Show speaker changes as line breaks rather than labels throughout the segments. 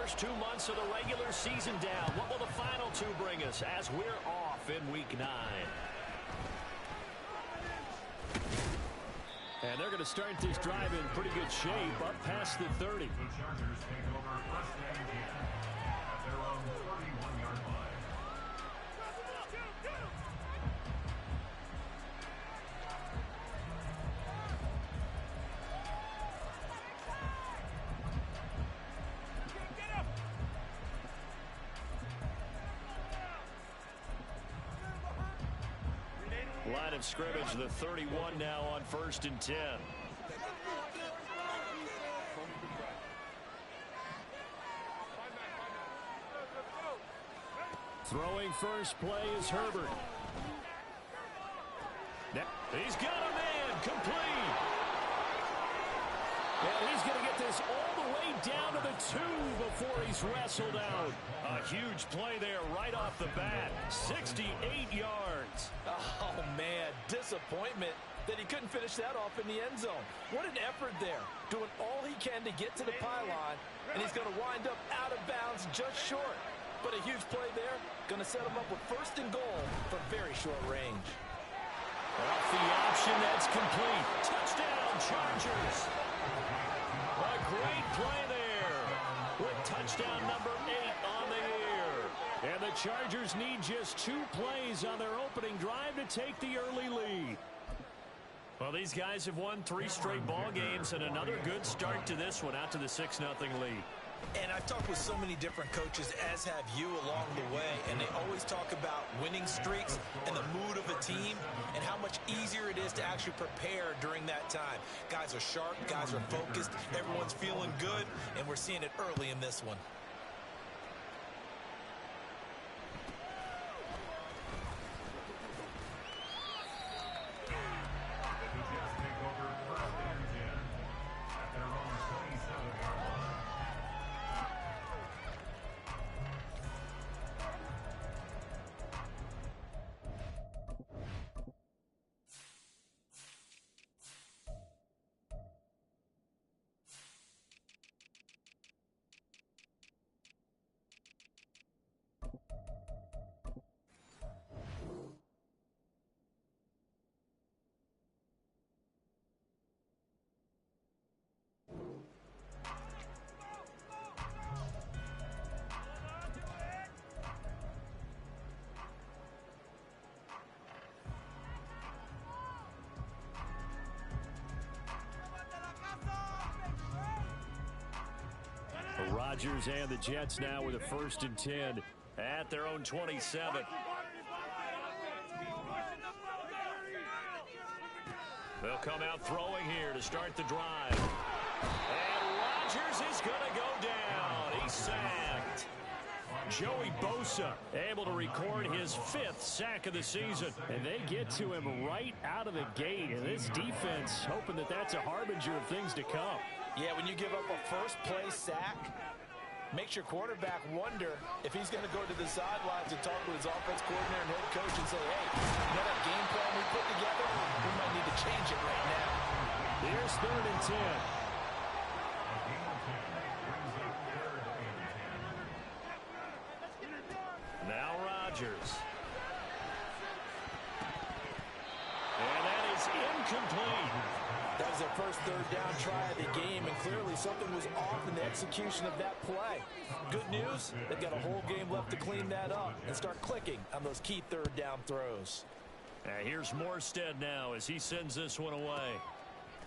first 2 months of the regular season down. What will the final 2 bring us as we're off in Week 9? And they're going to start this drive in pretty good shape, up past the 30.
The Chargers take over first and 10 at their own 31-yard line.
Line of scrimmage, the 31 now on first and 10. Throwing first play is Herbert. He's got a man, complete. And he's going to get this all the way down to the 2 before he's wrestled out. A huge play there right off the bat. 68 yards.
Oh, man, disappointment that he couldn't finish that off in the end zone. What an effort there, doing all he can to get to the pylon, and he's going to wind up out of bounds just short. But a huge play there, going to set him up with first and goal from very short range.
Off the option, that's complete. Touchdown, Chargers. A great play there with touchdown number 8 on the year. And the Chargers need just 2 plays on their opening drive to take the early lead. Well, these guys have won 3 straight ball games and another good start to this one out to the 6-0 lead.
And I've talked with so many different coaches, as have you along the way, and they always talk about winning streaks and the mood of a team and how much easier it is to actually prepare during that time. Guys are sharp, guys are focused, everyone's feeling good, and we're seeing it early in this one.
Rodgers and the Jets now with a first and 10 at their own 27. They'll come out throwing here to start the drive. And Rodgers is going to go down. He's sacked. Joey Bosa able to record his 5th sack of the season. And they get to him right out of the gate. And this defense hoping that that's a harbinger of things to come.
Yeah, when you give up a first-play sack, makes your quarterback wonder if he's going to go to the sidelines and talk with his offense coordinator and head coach and say, hey, you know that game plan we put together? We might need to change it right now.
Here's 3rd and 10. Now Rodgers. And that is incomplete.
That was their first 3rd down try of the game, and clearly something was off in the execution of that play. Good news, they've got a whole game left to clean that up and start clicking on those key 3rd down throws.
Here's Morstead now as he sends this one away.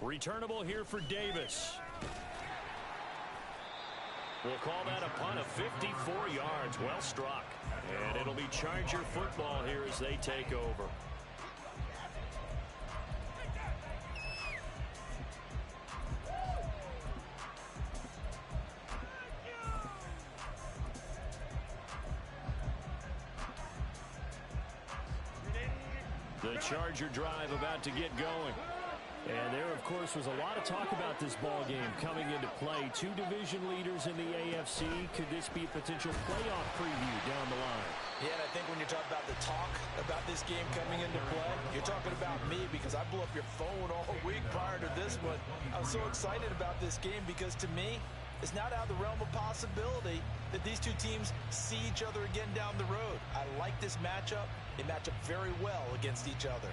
Returnable here for Davis. We'll call that a punt of 54 yards. Well struck. And it'll be Charger football here as they take over. The Charger drive about to get going. And there, of course, was a lot of talk about this ball game coming into play. 2 division leaders in the AFC. Could this be a potential playoff preview down the line?
Yeah, and I think when you're talking about the talk about this game coming into play, you're talking about me because I blew up your phone all week prior to this one. I was so excited about this game because to me, it's not out of the realm of possibility that these two teams see each other again down the road. I like this matchup. They match up very well against each other.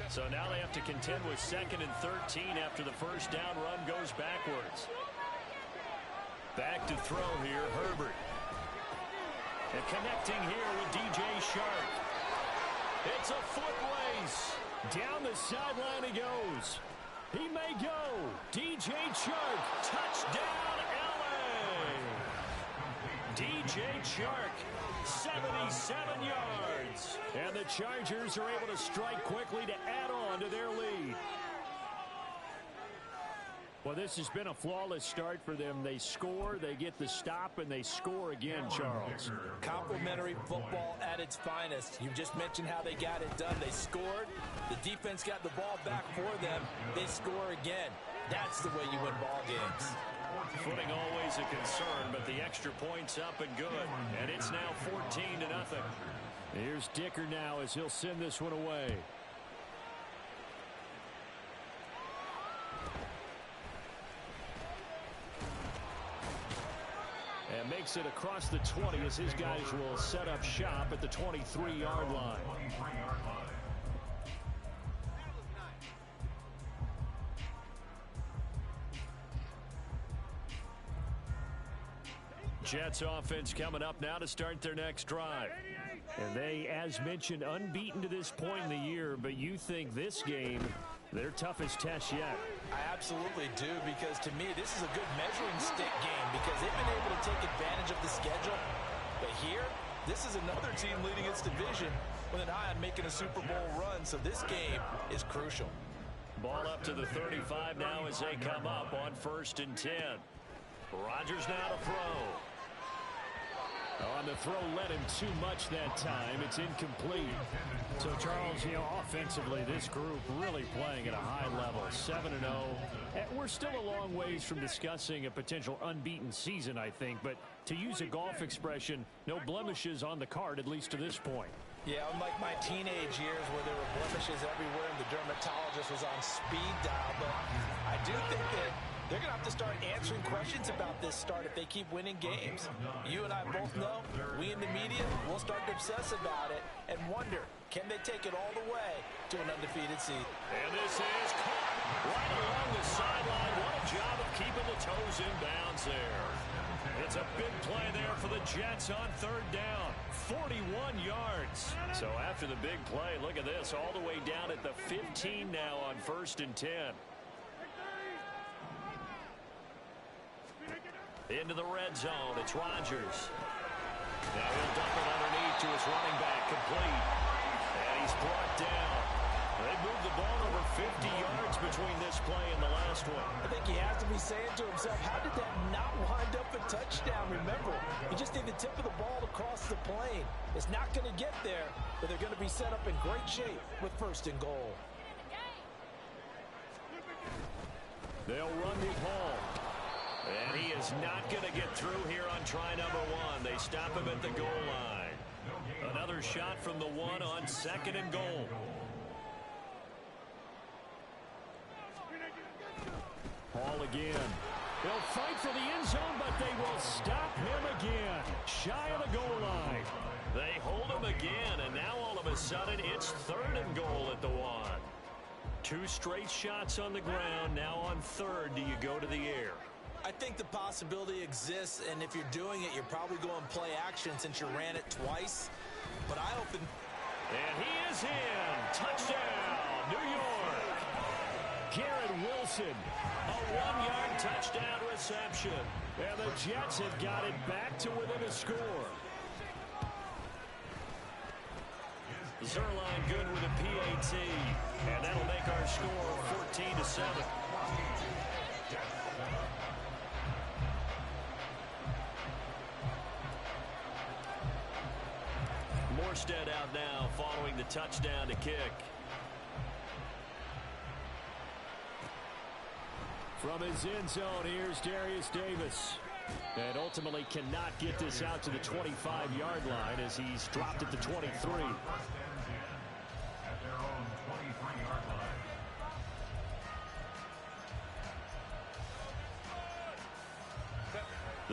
So now they have to contend with 2nd and 13 after the first down run goes backwards. Back to throw here, Herbert. And connecting here with DJ Shark. It's a foot race. Down the sideline he goes. He may go. DJ Shark, touchdown LA. DJ Shark, 77 yards. And the Chargers are able to strike quickly to add on to their lead. Well, this has been a flawless start for them. They score, they get the stop, and they score again, Charles.
Complimentary football at its finest. You just mentioned how they got it done. They scored. The defense got the ball back for them. They score again. That's the way you win ball games.
Footing always a concern, but the extra point's up and good. And it's now 14-0. Here's Dicker now as he'll send this one away. And makes it across the 20 as his guys will set up shop at the 23-yard line. Jets offense coming up now to start their next drive. And they, as mentioned, unbeaten to this point in the year, but you think this game, their toughest test yet.
I absolutely do, because to me, this is a good measuring stick game because they've been able to take advantage of the schedule. But here, this is another team leading its division with an eye on making a Super Bowl run, so this game is crucial.
Ball up to the 35 now as they come up on 1st and 10. Rodgers now to throw. On the throw, led him too much that time. It's incomplete. So, Charles, offensively, this group really playing at a high level, 7-0. We're still a long ways from discussing a potential unbeaten season, I think. But to use a golf expression, no blemishes on the card, at least to this point.
Yeah, unlike my teenage years where there were blemishes everywhere and the dermatologist was on speed dial. But I do think that they're going to have to start answering questions about this start if they keep winning games. You and I both know, we in the media will start to obsess about it and wonder, can they take it all the way to an undefeated season?
And this is caught right along the sideline. What a job of keeping the toes in bounds there. It's a big play there for the Jets on 3rd down. 41 yards. So after the big play, look at this, all the way down at the 15 now on 1st and 10. Into the red zone, it's Rodgers. Now he'll dump it underneath to his running back, complete. And he's brought down. They moved the ball over 50 yards between this play and the last one.
I think he has to be saying to himself, how did that not wind up a touchdown? Remember, you just need the tip of the ball across the plane. It's not going to get there, but they're going to be set up in great shape with 1st and goal.
They'll run the ball. And he is not going to get through here on try number 1. They stop him at the goal line. Another shot from the 1 on 2nd and goal. Ball again. They'll fight for the end zone, but they will stop him again. Shy of the goal line. They hold him again, and now all of a sudden it's 3rd and goal at the 1. 2 straight shots on the ground. Now on 3rd, do you go to the air?
I think the possibility exists, and if you're doing it, you're probably going play action since you ran it twice. But I often...
And he is in. Touchdown, New York. Garrett Wilson, a 1-yard touchdown reception. And the Jets have got it back to within a score. Zerline good with a PAT. And that'll make our score 14-7. Morstead out now following the touchdown to kick. From his end zone, here's Darius Davis. And ultimately cannot get this out to the 25-yard line as he's dropped at the 23.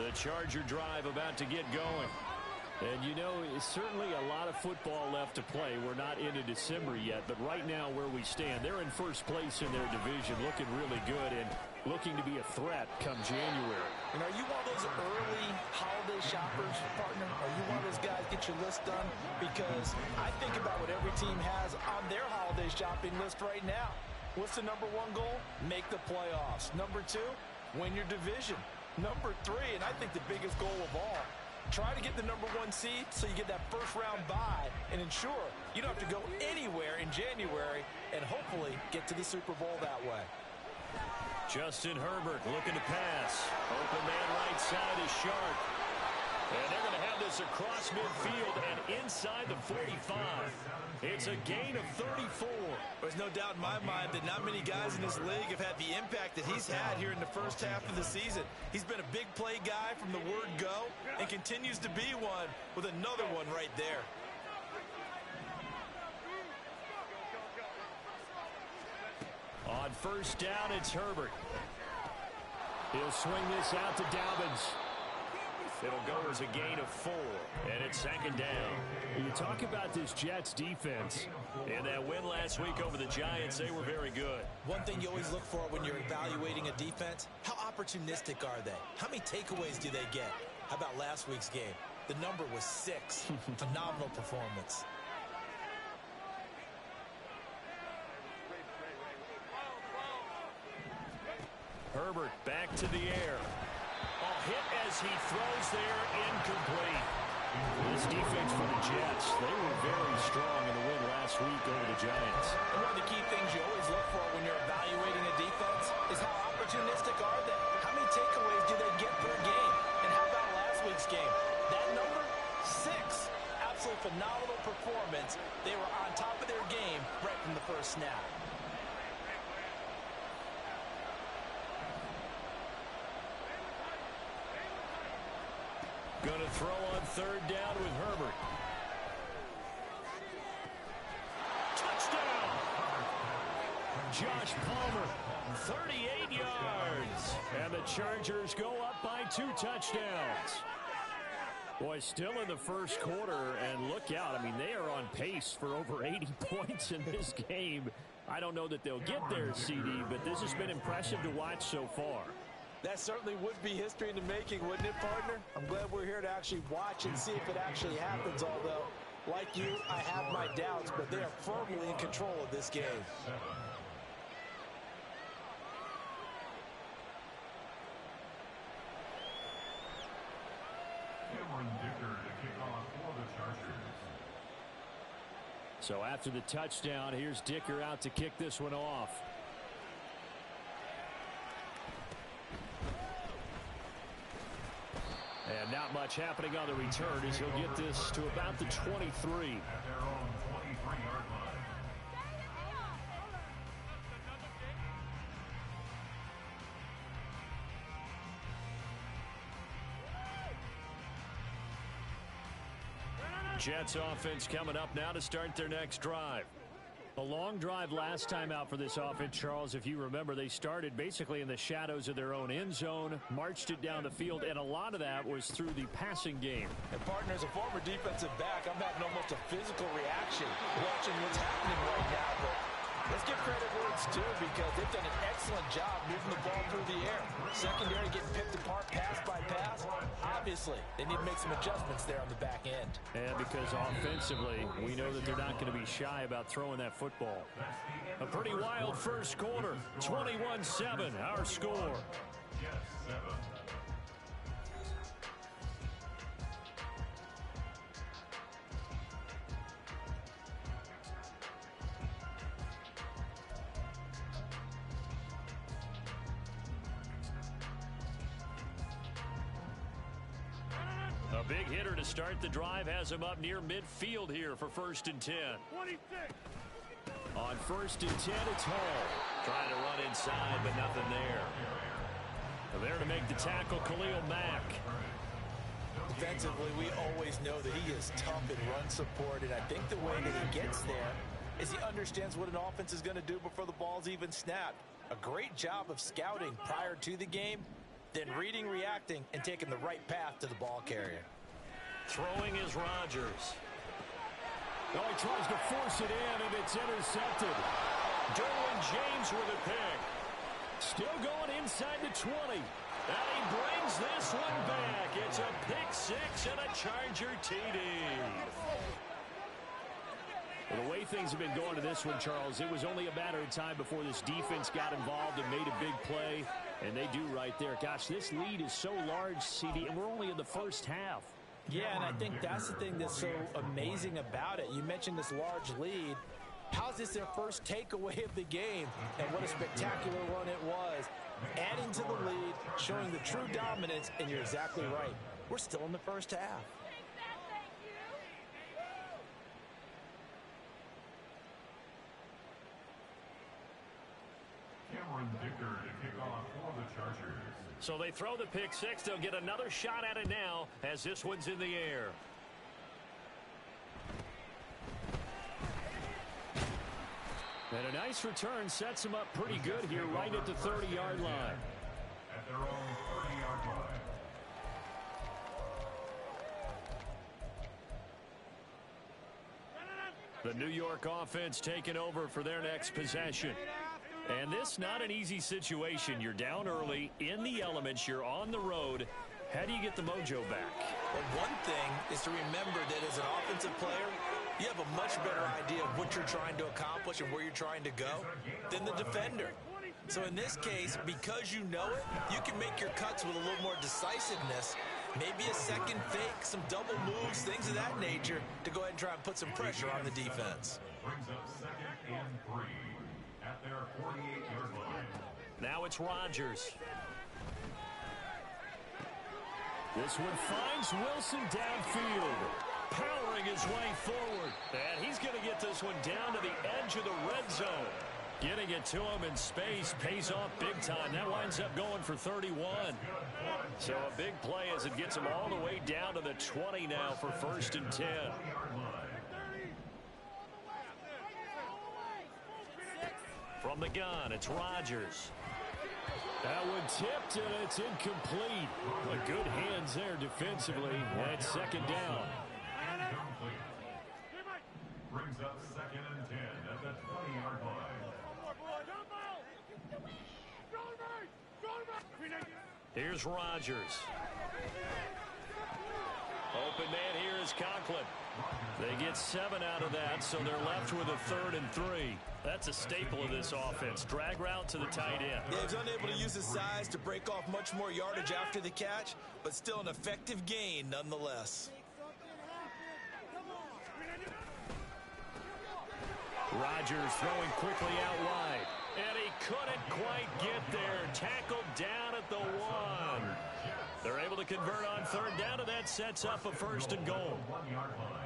The Charger drive about to get going. And, you know, it's certainly a lot of football left to play. We're not into December yet, but right now where we stand, they're in first place in their division, looking really good and looking to be a threat come January.
And are you one of those early holiday shoppers, partner? Are you one of those guys get your list done? Because I think about what every team has on their holiday shopping list right now. What's the number one goal? Make the playoffs. Number two, win your division. Number three, and I think the biggest goal of all, try to get the number one seed so you get that first round bye and ensure you don't have to go anywhere in January and hopefully get to the Super Bowl that way.
Justin Herbert looking to pass. Open man right side is Sharp. And they're going to have this across midfield and inside the 45. It's a gain of 34.
There's no doubt in my mind that not many guys in this league have had the impact that he's had here in the first half of the season. He's been a big play guy from the word go and continues to be one with another one right there.
On first down, it's Herbert. He'll swing this out to Dobbins. It'll go as a gain of 4, and it's second down. You talk about this Jets defense, and that win last week over the Giants, they were very good.
One thing you always look for when you're evaluating a defense, how opportunistic are they? How many takeaways do they get? How about last week's game? The number was 6. Phenomenal performance.
Herbert back to the air. A hit as he throws there, incomplete. This defense for the Jets, they were very strong in the win last week over the Giants.
And one of the key things you always look for when you're evaluating a defense is how opportunistic are they? How many takeaways do they get per game? And how about last week's game? That number, 6. Absolutely phenomenal performance. They were on top of their game right from the first snap.
Going to throw on third down with Herbert. Touchdown! Josh Palmer, 38 yards. And the Chargers go up by 2 touchdowns. Boy, still in the first quarter, and look out. I mean, they are on pace for over 80 points in this game. I don't know that they'll get there, CD, but this has been impressive to watch so far.
That certainly would be history in the making, wouldn't it, partner? I'm glad we're here to actually watch and see if it actually happens, although, like you, I have my doubts, but they are firmly in control of this game.
So after the touchdown, here's Dicker out to kick this one off. And not much happening on the return as he'll get this to about the 23.
At their own 23-yard line.
Jets offense coming up now to start their next drive. A long drive last time out for this offense, Charles. If you remember, they started basically in the shadows of their own end zone, marched it down the field, and a lot of that was through the passing game.
And partner, as a former defensive back, I'm having almost a physical reaction watching what's happening right now. But let's give credit where it's due because they've done an excellent job moving the ball through the air. Secondary getting picked apart pass by pass. Obviously, they need to make some adjustments there on the back end.
And because offensively, we know that they're not going to be shy about throwing that football. A pretty wild first quarter. 21-7, our score.
Yes, 7.
A big hitter to start the drive has him up near midfield here for 1st and 10.
26.
On 1st and 10, it's Hall. Trying to run inside, but nothing there. There to make the tackle, Khalil Mack.
Defensively, we always know that he is tough in run support, and I think the way that he gets there is he understands what an offense is going to do before the ball's even snapped. A great job of scouting prior to the game, then reading, reacting, and taking the right path to the ball carrier.
Throwing is Rodgers. Oh, he tries to force it in, and it's intercepted. Derwin James with a pick. Still going inside the 20. And he brings this one back. It's a pick six and a Charger TD. Well, the way things have been going to this one, Charles, it was only a matter of time before this defense got involved and made a big play. And they do right there. Gosh, this lead is so large, CD, and we're only in the first half.
Yeah, and I think that's the thing that's so amazing about it. You mentioned this large lead. How's this their first takeaway of the game? And what a spectacular one it was. Adding to the lead, showing the true dominance, and you're exactly right. We're still in the first half.
Victor to kick off for the Chargers.
So they throw the pick six. They'll get another shot at it now as this one's in the air. And a nice return sets them up pretty good here right at the 30-yard line.
At their own 30-yard line.
The New York offense taking over for their next possession. And this not an easy situation. You're down early, in the elements, you're on the road. How do you get the mojo back?
Well, one thing is to remember that as an offensive player, you have a much better idea of what you're trying to accomplish and where you're trying to go than the defender. So in this case, because you know it, you can make your cuts with a little more decisiveness, maybe a second fake, some double moves, things of that nature, to go ahead and try and put some pressure on the defense.
Brings up 2nd and 3 at their 48-yard line.
Now it's Rodgers. This one finds Wilson downfield, powering his way forward. And he's going to get this one down to the edge of the red zone. Getting it to him in space pays off big time. That winds up going for 31. So a big play as it gets him all the way down to the 20 now for 1st and 10. From the gun, it's Rodgers. That one tipped, and it's incomplete. But good hands there defensively. And 2nd down.
Brings up 2nd and 10 at the 20-yard line.
Here's Rodgers. Open man here is Conklin. They get 7 out of that, so they're left with a 3rd and 3. That's a staple of this offense. Drag route to the tight end.
Yeah, he's unable to use his size to break off much more yardage after the catch, but still an effective gain nonetheless.
Rodgers throwing quickly out wide. And he couldn't quite get there. Tackled down at the 1. They're able to convert on 3rd down, and that sets up a 1st and goal.
1-yard line.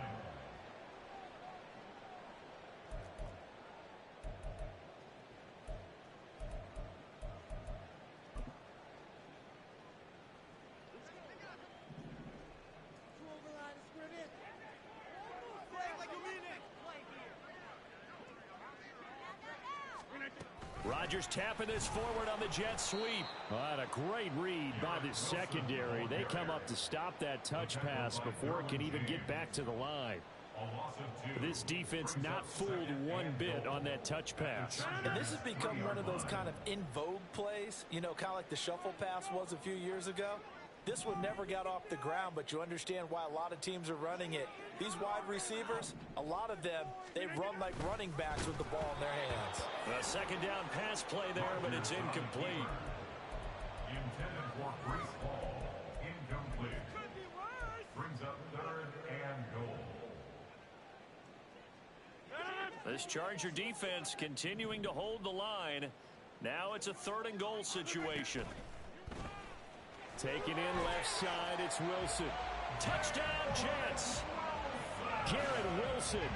Rodgers tapping this forward on the jet sweep. And a great read by the secondary. They come up to stop that touch pass before it can even get back to the line. This defense not fooled one bit on that touch pass.
And this has become one of those kind of in vogue plays, you know, kind of like the shuffle pass was a few years ago. This one never got off the ground, but you understand why a lot of teams are running it. These wide receivers, a lot of them, they run like running backs with the ball in their hands.
A 2nd down pass play there, but it's incomplete.
Intended for Grace Ball. Incomplete. Brings up 3rd and goal.
This Charger defense continuing to hold the line. Now it's a 3rd and goal situation. Taking in left side, it's Wilson. Touchdown, Jets. Garrett Wilson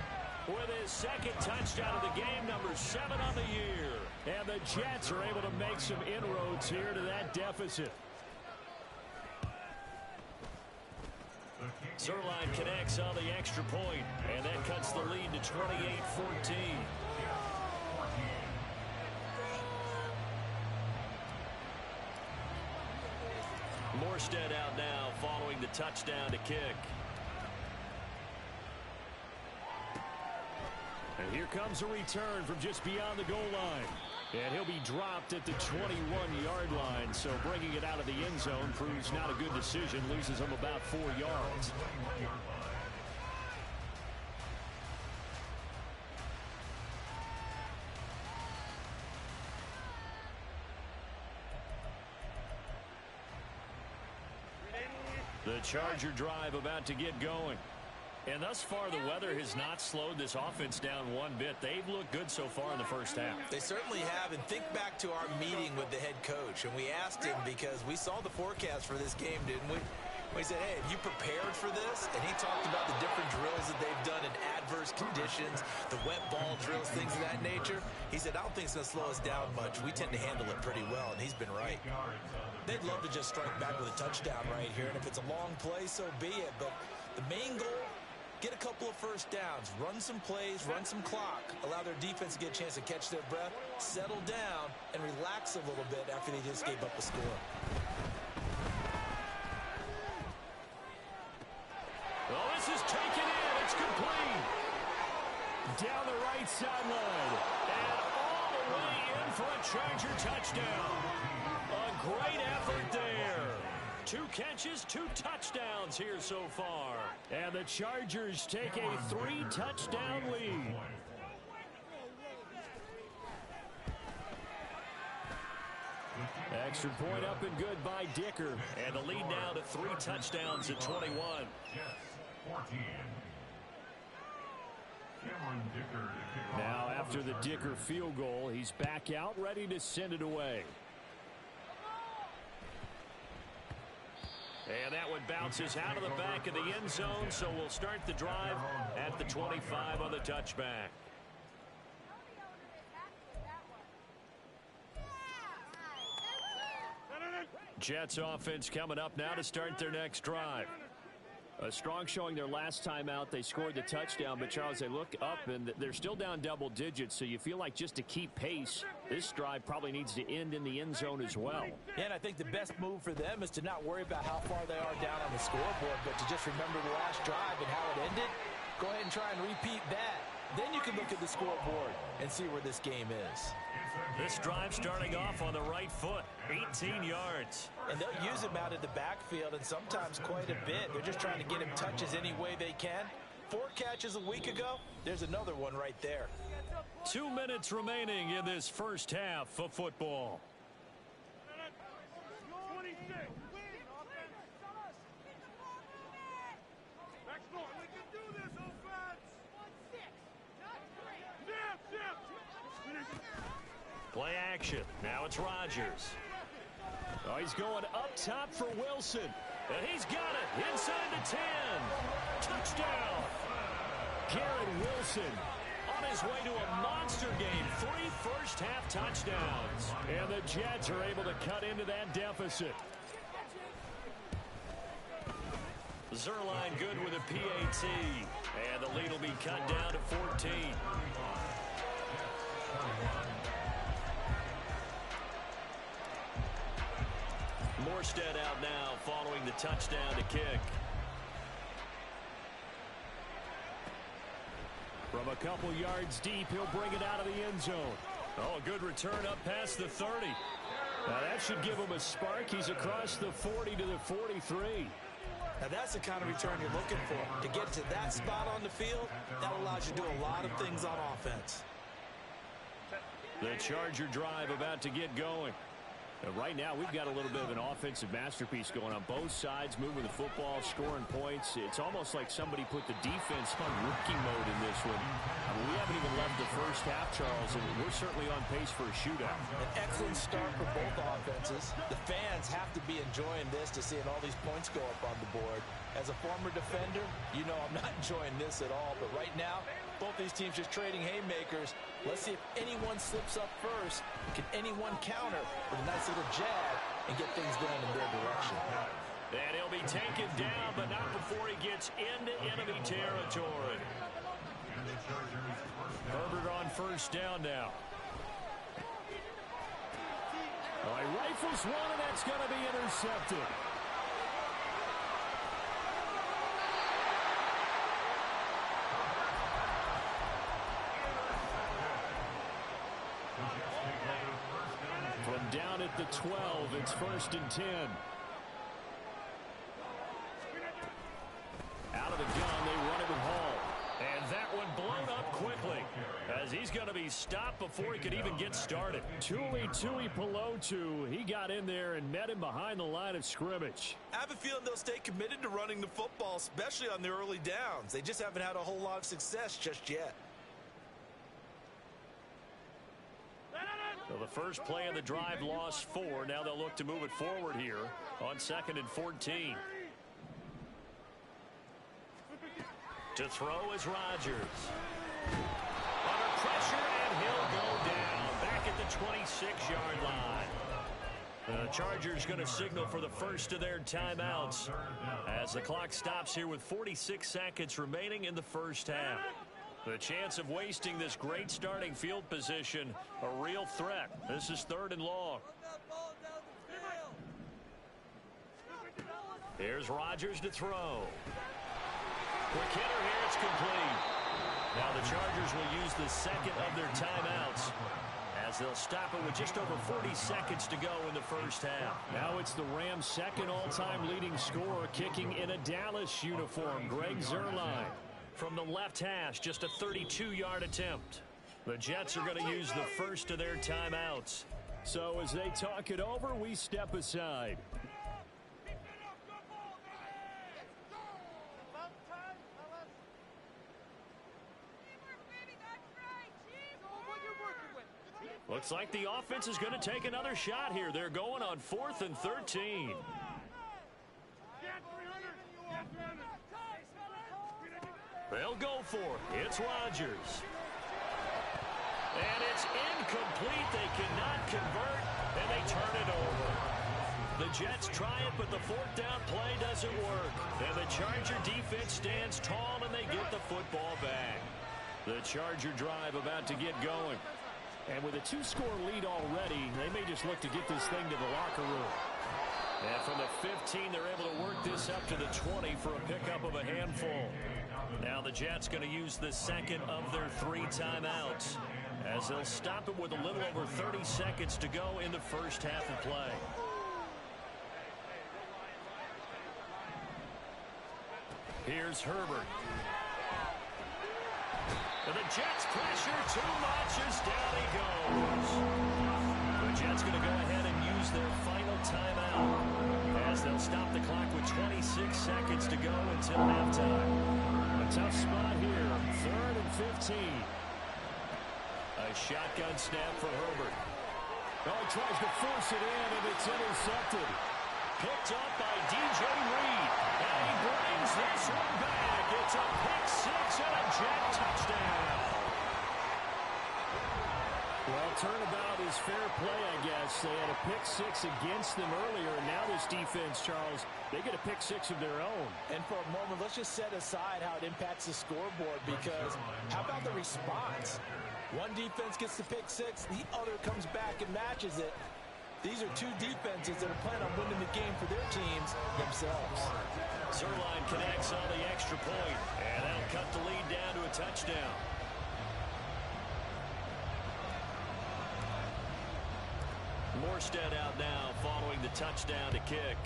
with his 2nd touchdown of the game, number 7 on the year. And the Jets are able to make some inroads here to that deficit. Zerline connects on the extra point, and that cuts the lead to 28-14. Morstead out now following the touchdown to kick. And here comes a return from just beyond the goal line. And he'll be dropped at the 21-yard line. So bringing it out of the end zone proves not a good decision. Loses him about 4 yards. The Charger drive about to get going. And thus far, the weather has not slowed this offense down one bit. They've looked good so far in the first half.
They certainly have. And think back to our meeting with the head coach. And we asked him because we saw the forecast for this game, didn't we? We said, hey, have you prepared for this? And he talked about the different drills that they've done in adverse conditions, the wet ball drills, things of that nature. He said, I don't think it's going to slow us down much. We tend to handle it pretty well, and he's been right. They'd love to just strike back with a touchdown right here. And if it's a long play, so be it. But the main goal, get a couple of first downs, run some plays, run some clock, allow their defense to get a chance to catch their breath, settle down, and relax a little bit after they just gave up a score.
Oh, this is taken in. It's complete. Down the right sideline. And all the way in for a Charger touchdown. A great effort there. 2 catches, 2 touchdowns here so far. And the Chargers take a 3-touchdown lead. Extra point up and good by Dicker. And the lead now to 3 touchdowns at 21. Now after the Dicker field goal, he's back out ready to send it away. And that one bounces out of the back of the end zone, so we'll start the drive at the 25 on the touchback. Jets offense coming up now to start their next drive. A strong showing their last time out. They scored the touchdown, but Charles, they look up and they're still down double digits, so you feel like just to keep pace, this drive probably needs to end in the end zone as well.
And I think the best move for them is to not worry about how far they are down on the scoreboard, but to just remember the last drive and how it ended. Go ahead and try and repeat that. Then you can look at the scoreboard and see where this game is.
This drive starting off on the right foot, 18 yards.
And they'll use him out in the backfield, and sometimes quite a bit. They're just trying to get him touches any way they can. 4 catches a week ago, there's another one right there.
2 minutes remaining in this first half of football. Play action. Now it's Rodgers. Oh, he's going up top for Wilson. And he's got it inside the 10. Touchdown. Garrett Wilson on his way to a monster game. 3 first-half touchdowns. And the Jets are able to cut into that deficit. Zerline good with a PAT. And the lead will be cut down to 14. Morstead out now following the touchdown to kick. From a couple yards deep, he'll bring it out of the end zone. Oh, a good return up past the 30. Now that should give him a spark. He's across the 40 to the 43.
Now that's the kind of return you're looking for. To get to that spot on the field, that allows you to do a lot of things on offense.
The Charger drive about to get going. Right now, we've got a little bit of an offensive masterpiece going on both sides, moving the football, scoring points. It's almost like somebody put the defense on rookie mode in this one. I mean, we haven't even left the first half, Charles, and we're certainly on pace for a shootout.
An excellent start for both offenses. The fans have to be enjoying this to seeing all these points go up on the board. As a former defender, you know I'm not enjoying this at all, but right now, both these teams just trading haymakers. Let's see if anyone slips up first. Can anyone counter with a nice little jab and get things going in their direction?
And he'll be taken down, but not before he gets into enemy territory. Herbert on first down now. All right, rifles one, and that's going to be intercepted. From down at the 12, it's 1st and 10. Out of the gun, they run it with Hall. And that one blown up quickly, as he's going to be stopped before he could even get started. Tui Pelotu, he got in there and met him behind the line of scrimmage.
I have a feeling they'll stay committed to running the football, especially on the early downs. They just haven't had a whole lot of success just yet.
So the first play of the drive lost 4. Now they'll look to move it forward here on 2nd and 14. To throw is Rodgers. Under pressure, and he'll go down back at the 26-yard line. The Chargers going to signal for the first of their timeouts as the clock stops here with 46 seconds remaining in the first half. The chance of wasting this great starting field position, a real threat. This is 3rd and long. Here's Rodgers to throw. Quick hitter here, it's complete. Now the Chargers will use the second of their timeouts as they'll stop it with just over 40 seconds to go in the first half. Now it's the Rams' second all-time leading scorer kicking in a Dallas uniform, Greg Zuerlein. From the left hash, just a 32-yard attempt. The Jets are going to use the first of their timeouts. So as they talk it over, we step aside. Looks like the offense is going to take another shot here. They're going on 4th and 13. They'll go for it. It's Rodgers. And it's incomplete. They cannot convert, and they turn it over. The Jets try it, but the 4th down play doesn't work. And the Charger defense stands tall, and they get the football back. The Charger drive about to get going. And with a 2-score lead already, they may just look to get this thing to the locker room. And from the 15, they're able to work this up to the 20 for a pickup of a handful. Now the Jets going to use the second of their 3 timeouts as they'll stop it with a little over 30 seconds to go in the first half of play. Here's Herbert. And the Jets pressure too much as down he goes. The Jets going to go ahead and use their final timeout as they'll stop the clock with 26 seconds to go until halftime. A tough spot here, 3rd and 15. A shotgun snap for Herbert. Oh, he tries to force it in, and it's intercepted. Picked up by DJ Reed. And he brings this one back. It's a pick-6 and a Jet touchdown. Well, turnabout is fair play, I guess. They had a pick-6 against them earlier, and now this defense, Charles, they get a pick-6 of their own. And for a moment, let's just set aside how it impacts the scoreboard, because how about the response? One defense gets the pick-6, the other comes back and matches it. These are 2 defenses that are planning on winning the game for their teams themselves. Zuerlein connects on the extra point, and that'll cut the lead down to a touchdown. Morstead out now following the touchdown to kick.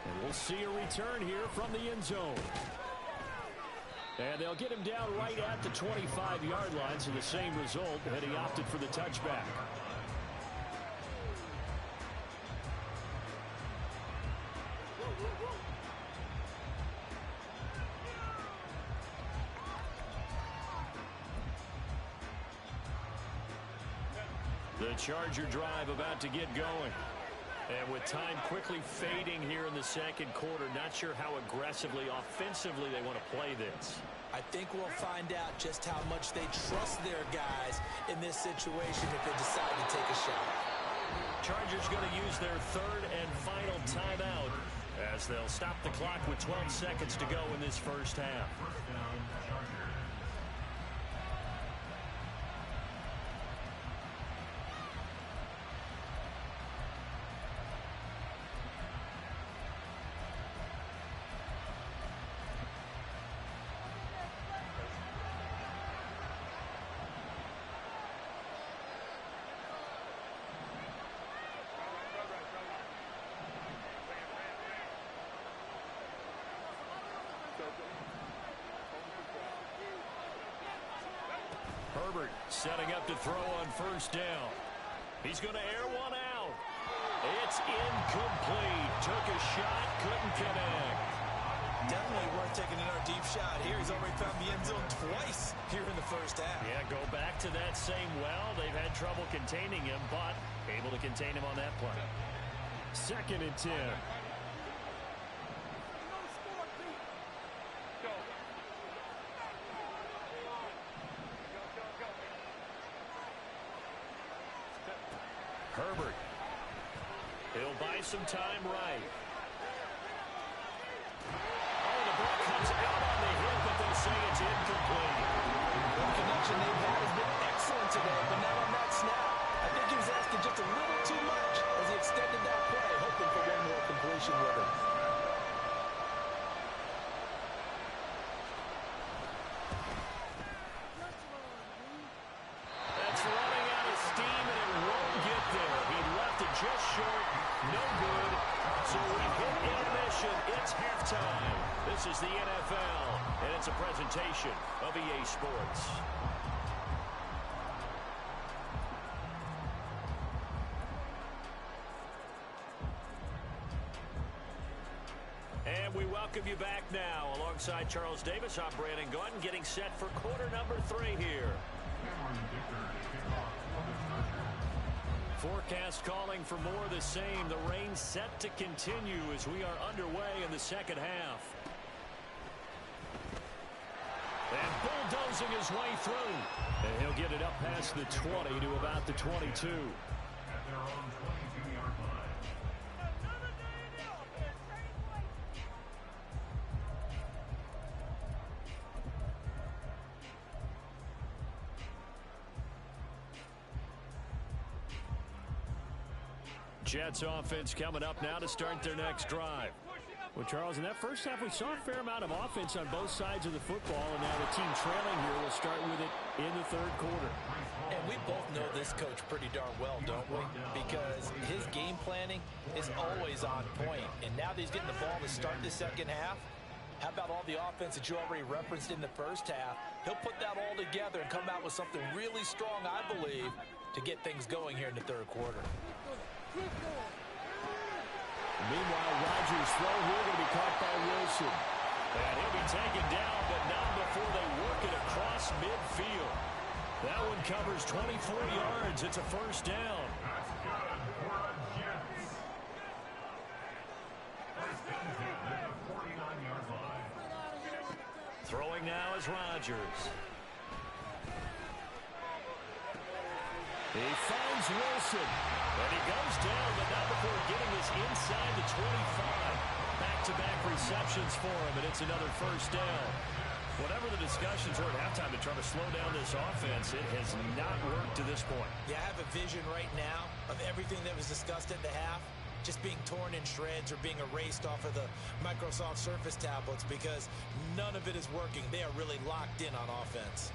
And we'll see a return here from the end zone. And they'll get him down right at the 25-yard line, so the same result, and he opted for the touchback. The Charger drive about to get going. And with time quickly fading here in the second quarter, not sure how aggressively, offensively they want to play this. I think we'll find out just how much they trust their guys in this situation if they decide to take a shot. Chargers going to use their 3rd and final timeout as they'll stop the clock with 12 seconds to go in this first half. Setting up to throw on first down. He's going to air one out. It's incomplete. Took a shot, couldn't connect.
Definitely worth taking another deep shot here. He's already found the end zone twice here in the first half.
Yeah, go back to that same well. They've had trouble containing him, but able to contain him on that play. 2nd and 10. Herbert. He'll buy some time right. Oh, the ball comes out on the hit, but they'll say it's incomplete.
The connection they've had has been excellent today, but not on that snap. I think he was asking just a little too much as he extended that play, hoping for one more completion with it.
That's running out of steam, and it won't get there. He left it just short. No good. So we've hit intermission. It's halftime. This is the NFL, and it's a presentation of EA Sports. And we welcome you back now. Alongside Charles Davis, I'm Brandon Gaudin, getting set for quarter number 3 here. Forecast calling for more of the same. The rain set to continue as we are underway in the second half. And bulldozing his way through. And he'll get it up past the 20 to about the 22.
At their own 22-yard line.
Jets offense coming up now to start their next drive. Well, Charles, in that first half, we saw a fair amount of offense on both sides of the football, and now the team trailing here will start with it in the 3rd quarter.
And we both know this coach pretty darn well, don't we? Because his game planning is always on point. And now that he's getting the ball to start the second half, how about all the offense that you already referenced in the first half? He'll put that all together and come out with something really strong, I believe, to get things going here in the 3rd quarter.
Meanwhile, Rodgers' throw here going to be caught by Wilson. And he'll be taken down, but not before they work it across midfield. That one covers 24 yards. It's a first down.
That's good for the Jets. First and 10 at the 49-yard line.
Throwing now is Rodgers. He finds Wilson. And he goes down, but not before getting this inside the 25. Back-to-back receptions for him, and it's another first down. Whatever the discussions were at halftime to try to slow down this offense, it has not worked to this point.
Yeah, I have a vision right now of everything that was discussed at the half just being torn in shreds or being erased off of the Microsoft Surface tablets because none of it is working. They are really locked in on offense.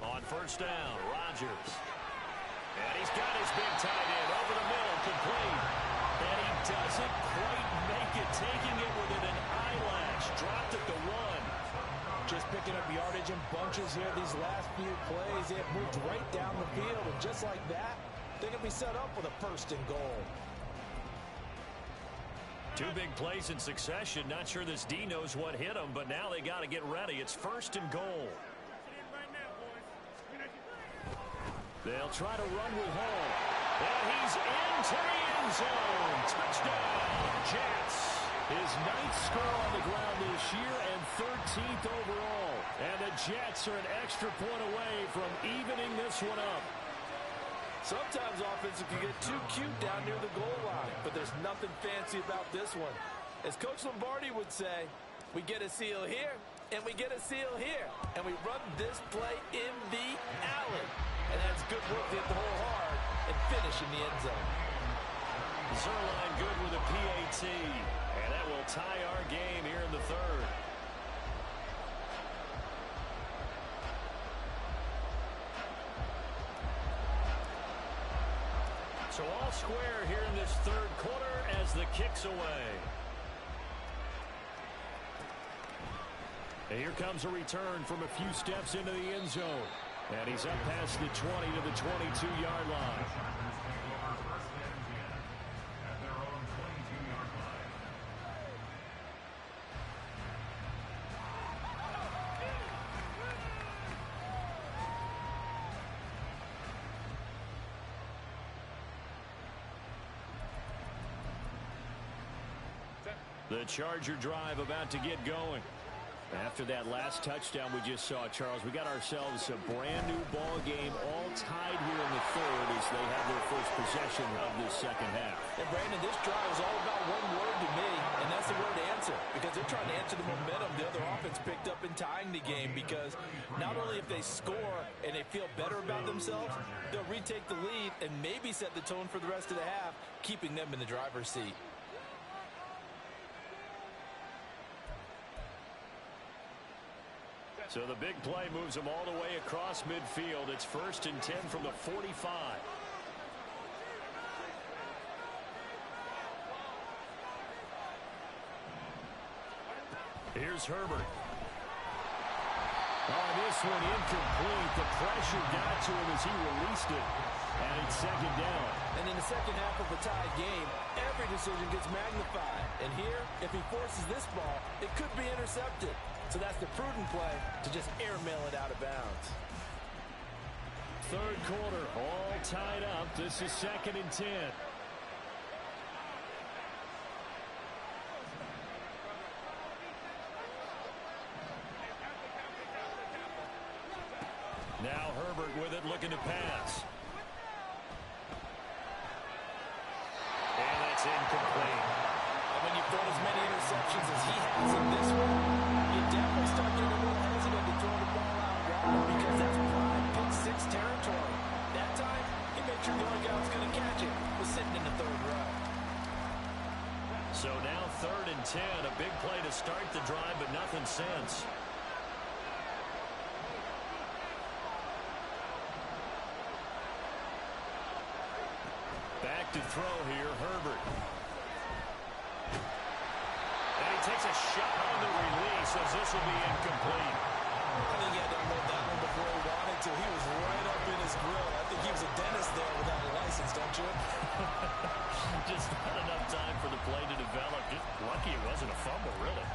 On first down, Rodgers. And he's got his big tight end over the middle, complete. And he doesn't quite make it, taking it within an eyelash. Dropped at the 1.
Just picking up yardage in bunches here these last few plays. They have moved right down the field, and just like that, they're going to be set up with a 1st and goal.
2 big plays in succession. Not sure this D knows what hit him, but now they got to get ready. It's 1st and goal. They'll try to run with Hall. And he's into the end zone. Touchdown, Jets. His 9th score on the ground this year and 13th overall. And the Jets are an extra point away from evening this one up.
Sometimes offenses can get too cute down near the goal line, but there's nothing fancy about this one. As Coach Lombardi would say, we get a seal here, and we get a seal here, and we run this play in the alley. And that's good work to hit the hole hard and finish in the end zone.
Zerline good with a PAT, and that will tie our game here in the 3rd. all square here in this third quarter as the kick's away. And here comes a return from a few steps into the end zone. And he's up past the 20 to the 22-yard line. The Charger drive about to get going. After that last touchdown we just saw, Charles, we got ourselves a brand-new ball game all tied here in the third as they have their first possession of this second half.
And, Brandon, this drive is all about one word to me, and that's the word answer, because they're trying to answer the momentum the other offense picked up in tying the game, because not only if they score and they feel better about themselves, they'll retake the lead and maybe set the tone for the rest of the half, keeping them in the driver's seat.
So the big play moves them all the way across midfield. It's 1st and 10 from the 45. Here's Herbert. Oh, this one incomplete. The pressure got to him as he released it. And it's second down.
And in the second half of a tied game, every decision gets magnified. And here, if he forces this ball, it could be intercepted. So that's the prudent play to just airmail it out of bounds.
Third quarter, all tied up. This is 2nd and 10. Now Herbert with it, looking to pass. And that's incomplete.
And when you've thrown as many interceptions as he has in this one, you definitely start getting a little hesitant to throw the ball out wide because that's prime pick-6 territory. That time, he made sure the only guy was going to catch it was sitting in the third row.
So now 3rd and 10, a big play to start the drive, but nothing since. Back to throw here, Herbert. And he takes a shot on the release as this will be incomplete.
I think he had to unload that one before he wanted to. He was right up in his grill. I think he was a dentist there without a license, don't you?
Just not enough time for the play to develop. Just lucky it wasn't a fumble, really.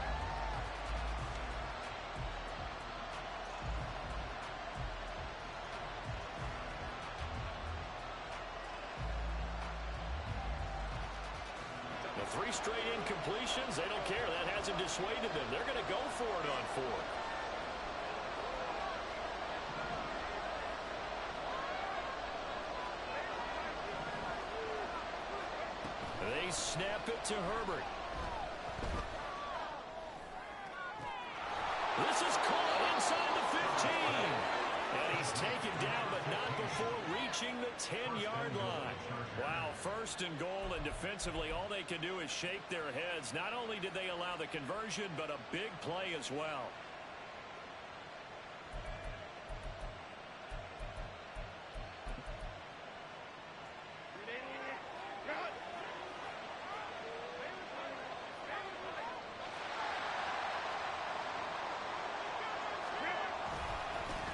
The 3 straight incompletions, they don't care. That hasn't dissuaded them. They're going to go for it on 4th. They snap it to Herbert. This is caught inside the 15. And he's taken down, but not before reaching the 10-yard line. Wow, 1st and goal, and defensively all they can do is shake their heads. Not only did they allow the conversion, but a big play as well.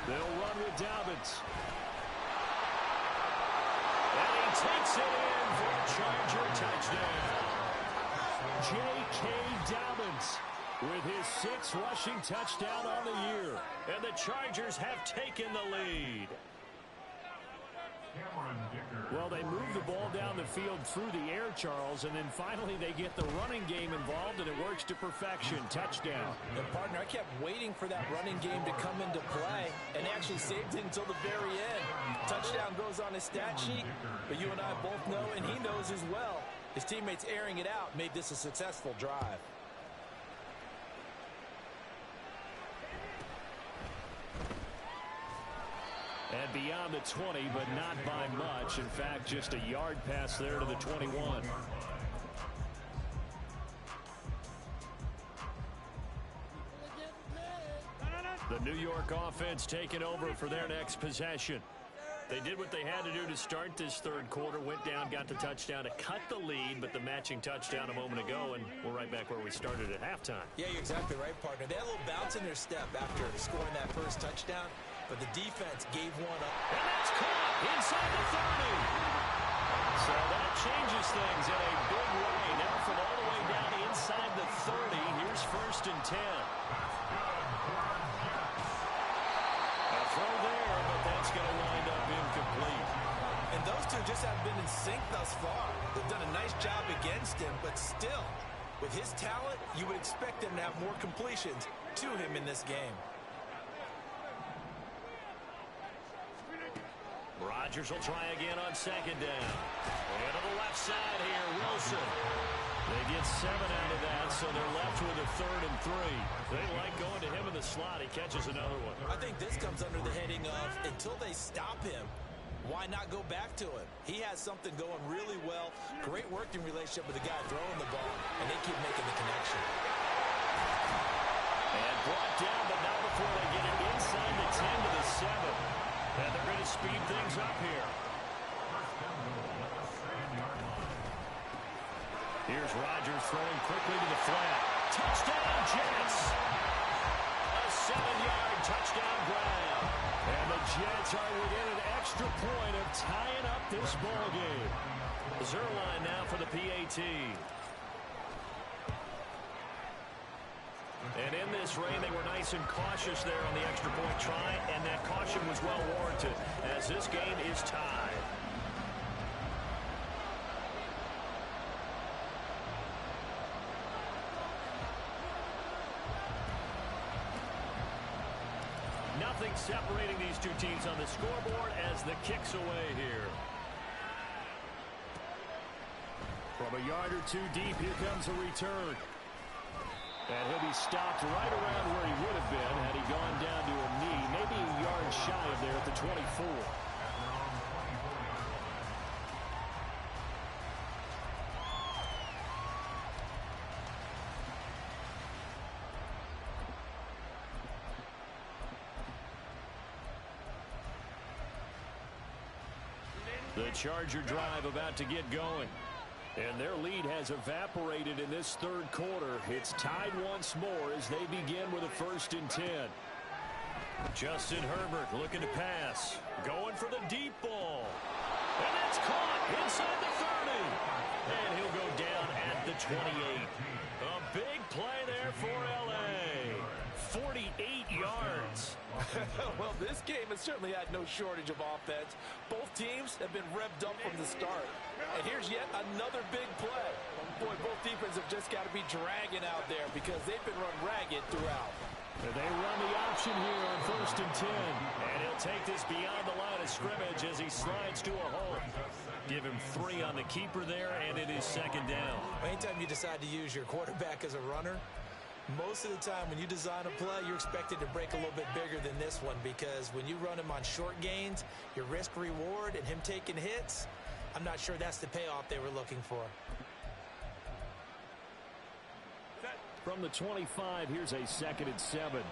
They'll run with Dobbins. And he takes it in for a Charger touchdown. J.K. Dobbins with his 6th rushing touchdown on the year. And the Chargers have taken the lead. Well, they move the ball down the field through the air, Charles, and then finally they get the running game involved, and it works to perfection. Touchdown.
And, partner, I kept waiting for that running game to come into play, and actually saved it until the very end. Touchdown goes on his stat sheet, but you and I both know, and he knows as well, his teammates airing it out made this a successful drive.
And beyond the 20, but not by much. In fact, just a yard pass there to the 21. The New York offense taking over for their next possession. They did what they had to do to start this third quarter, went down, got the touchdown to cut the lead, but the matching touchdown a moment ago, and we're right back where we started at halftime.
Yeah, you're exactly right, partner. They had a little bounce in their step after scoring that first touchdown, but the defense gave one up.
And that's caught inside the 30. So that changes things in a big way. Now from all the way down inside the 30, here's 1st and 10. A throw there, but that's going to wind up incomplete.
And those two just haven't been in sync thus far. They've done a nice job against him, but still, with his talent, you would expect them to have more completions to him in this game.
Rodgers will try again on 2nd down. And to the left side here, Wilson. They get 7 out of that, so they're left with a 3rd and 3. They like going to him in the slot. He catches another one.
I think this comes under the heading of, until they stop him, why not go back to him? He has something going really well. Great working relationship with the guy throwing the ball, and they keep making the connection.
And brought down, but not before they get it inside the 10 to the 7. And they're going to speed things up here. Here's Rodgers throwing quickly to the flat. Touchdown, Jets! A 7-yard touchdown grab. And the Jets are within an extra point of tying up this ball game. Zerline now for the PAT. And in this rain, they were nice and cautious there on the extra point try, and that caution was well warranted as this game is tied. Nothing separating these two teams on the scoreboard as the kick's away here. From a yard or two deep, here comes a return. And he'll be stopped right around where he would have been had he gone down to a knee, maybe a yard shy of there at the 24. The Charger drive about to get going. And their lead has evaporated in this third quarter. It's tied once more as they begin with a 1st and 10. Justin Herbert looking to pass. Going for the deep ball. And it's caught inside the 30. And he'll go down at the 28. A big play there for L.A. 48 yards.
Well, this game has certainly had no shortage of offense. Both teams have been revved up from the start. And here's yet another big play. Boy, both defenses have just got to be dragging out there because they've been run ragged throughout.
And they run the option here on 1st and 10. And he'll take this beyond the line of scrimmage as he slides to a hole. Give him 3 on the keeper there, and it is 2nd down.
Anytime you decide to use your quarterback as a runner, most of the time when you design a play, you're expected to break a little bit bigger than this one because when you run him on short gains, your risk-reward and him taking hits, I'm not sure that's the payoff they were looking for.
From the 25, here's a 2nd and 7.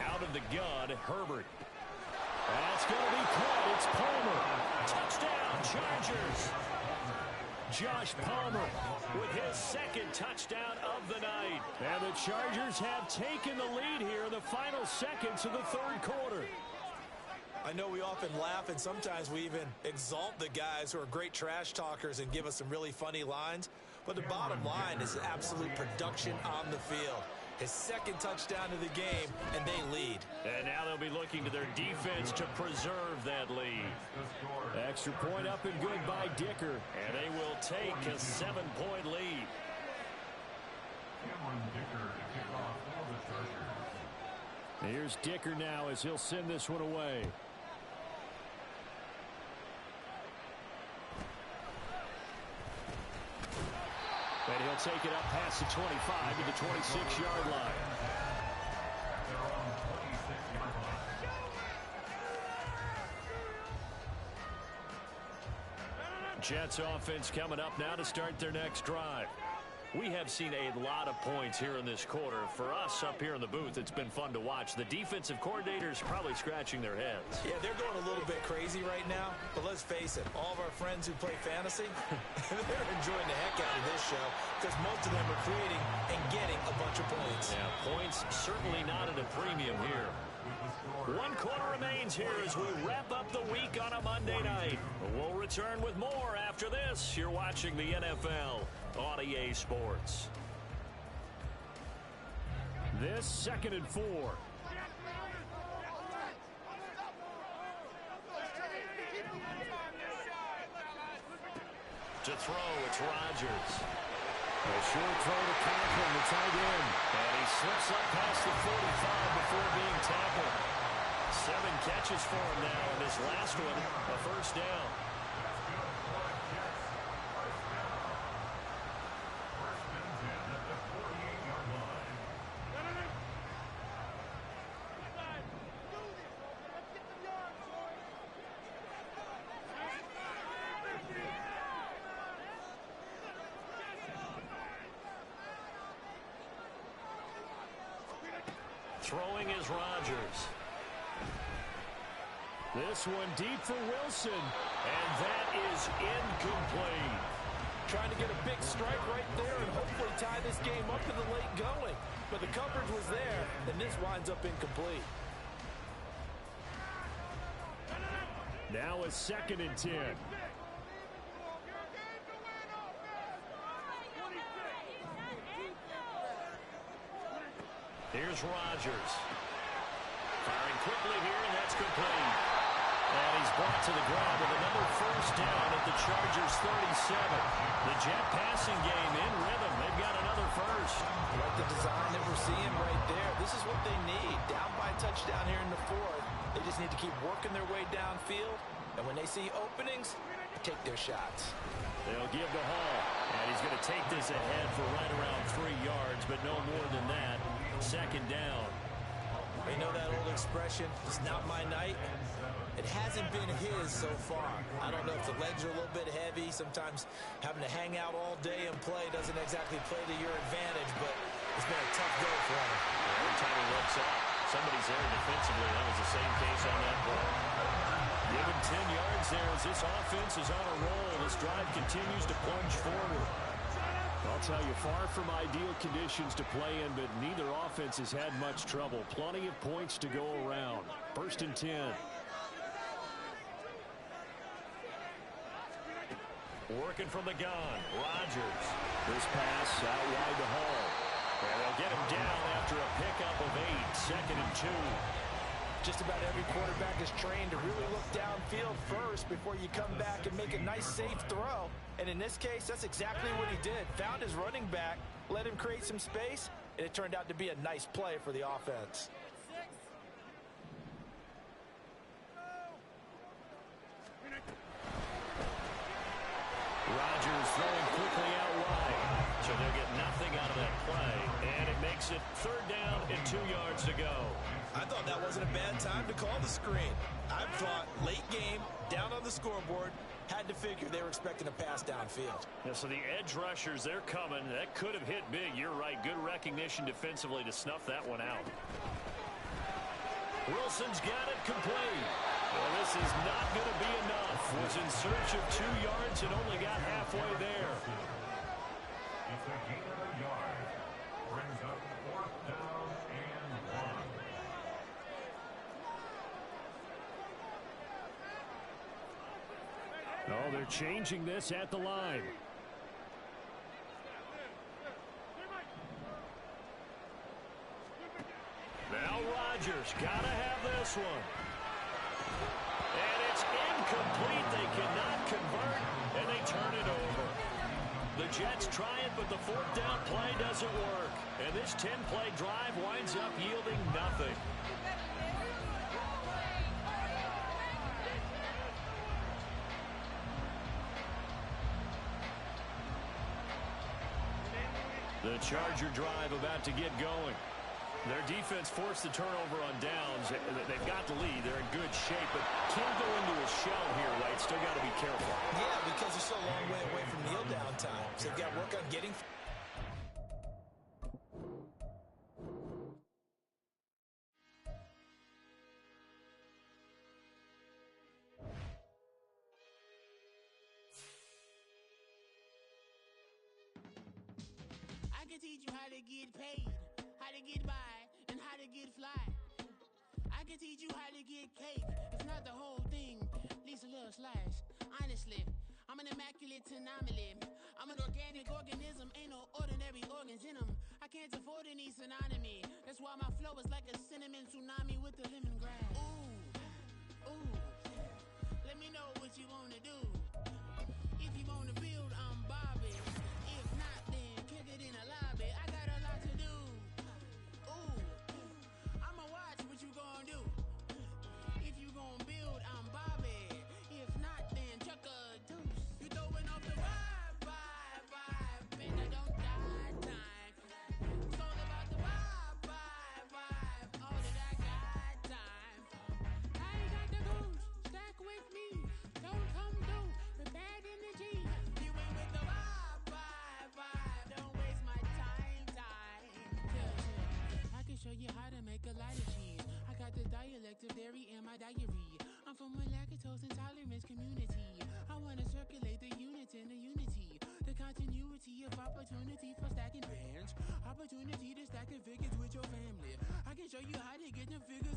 Out of the gun, Herbert. That's going to be caught. It's Palmer. Touchdown, Chargers. Josh Palmer with his 2nd touchdown of the night. And the Chargers have taken the lead here in the final seconds of the third quarter.
I know we often laugh and sometimes we even exalt the guys who are great trash talkers and give us some really funny lines. But the bottom line is absolute production on the field. His 2nd touchdown of the game, and they lead.
And now they'll be looking to their defense to preserve that lead. Extra point up and good by Dicker. And they will take a 7-point lead. Here's Dicker now as he'll send this one away. And he'll take it up past the 25 to the 26-yard line. Jets offense coming up now to start their next drive. We have seen a lot of points here in this quarter. For us up here in the booth, it's been fun to watch. The defensive coordinators probably scratching their heads.
Yeah, they're going a little bit crazy right now. But let's face it, all of our friends who play fantasy, they're enjoying the heck out of this show because most of them are creating and getting a bunch of points.
Yeah, points certainly not at a premium here. 1 quarter remains here as we wrap up the week on a Monday night. We'll return with more after this. You're watching the NFL on EA Sports. This 2nd and 4. To throw, it's Rodgers. A short throw to Conklin, the tight end. And he slips up past the 45 before being tackled. 7 catches for him now, and this last one, a first down. Throwing is Rodgers. This one deep for Wilson, and that is incomplete.
Trying to get a big strike right there and hopefully tie this game up in the late going. But the coverage was there, and this winds up incomplete.
Now a 2nd and 10. Here's Rodgers. Firing quickly here, and that's complete. And he's brought to the ground with another first down at the Chargers' 37. The Jet passing game in rhythm. They've got another first.
I like the design that we're seeing right there. This is what they need. Down by a touchdown here in the 4th. They just need to keep working their way downfield. And when they see openings, take their shots.
They'll give to Hall. And he's going to take this ahead for right around 3 yards, but no more than that. 2nd down.
You know that old expression, it's not my night? It hasn't been his so far. I don't know if the legs are a little bit heavy. Sometimes having to hang out all day and play doesn't exactly play to your advantage, but it's been a tough go for him.
Every time he looks up, somebody's there defensively. That was the same case on that play. Given 10 yards there as this offense is on a roll. This drive continues to plunge forward. I'll tell you, far from ideal conditions to play in, but neither offense has had much trouble. Plenty of points to go around. 1st and 10. Working from the gun, Rodgers. This pass out wide to Hall. And they'll get him down after a pickup of 8. 2nd and 2.
Just about every quarterback is trained to really look downfield first before you come back and make a nice, safe throw. And in this case, that's exactly what he did. Found his running back, let him create some space, and it turned out to be a nice play for the offense.
Rodgers throwing quickly out wide. So they'll get nothing out of that play. And it makes it 3rd down and 2 yards to go.
I thought that wasn't a bad time to call the screen. I thought late game, down on the scoreboard, had to figure they were expecting a pass downfield.
Yeah, so the edge rushers, they're coming. That could have hit big. You're right. Good recognition defensively to snuff that one out. Wilson's got it complete. Well, this is not going to be enough. Was in search of 2 yards and only got halfway there.
It's a gain of a yard. Brings up 4th down and 1.
Oh, they're changing this at the line. Now Rodgers got to have this one. And it's incomplete. They cannot convert, and they turn it over. The Jets try it, but the 4th down play doesn't work. And this 10-play drive winds up yielding nothing. The Charger drive about to get going. Their defense forced the turnover on downs. They've got the lead. They're in good shape, but can't go into a shell here, right? Still got to be careful.
Yeah, because they're still a long way away from kneel down time. So they've got to work on getting...
I can teach you how to get paid, how to get by, and how to get fly. I can teach you how to get cake, if not the whole thing, at least a little slice. Honestly, I'm an immaculate anomaly. I'm an organic organism, ain't no ordinary organs in them. I can't afford any synonymy. That's why my flow is like a cinnamon tsunami with the lemongrass. Ooh, ooh, let me know what you wanna do. If you wanna build, I'm Bobby. If not, then kick it in the lobby. I got a lot to do. Ooh, I'ma watch what you gon' do. If you gon' build, I'm Bobby. If not, then chuck a deuce. You throwing off the vibe, and I don't die time. It's all about the vibe, all that I got time. I ain't got the goose, stack with me. Don't come through with bad energy. You ain't with the vibe, don't waste my time. Yeah. I can show you how to make a lot of cheese. I got the dialect of dairy in my diary. I'm from a lactose intolerance community. I wanna circulate the units in the unity. The continuity of opportunity for stacking bands. Opportunity to stack the figures with your family. I can show you how to get the figures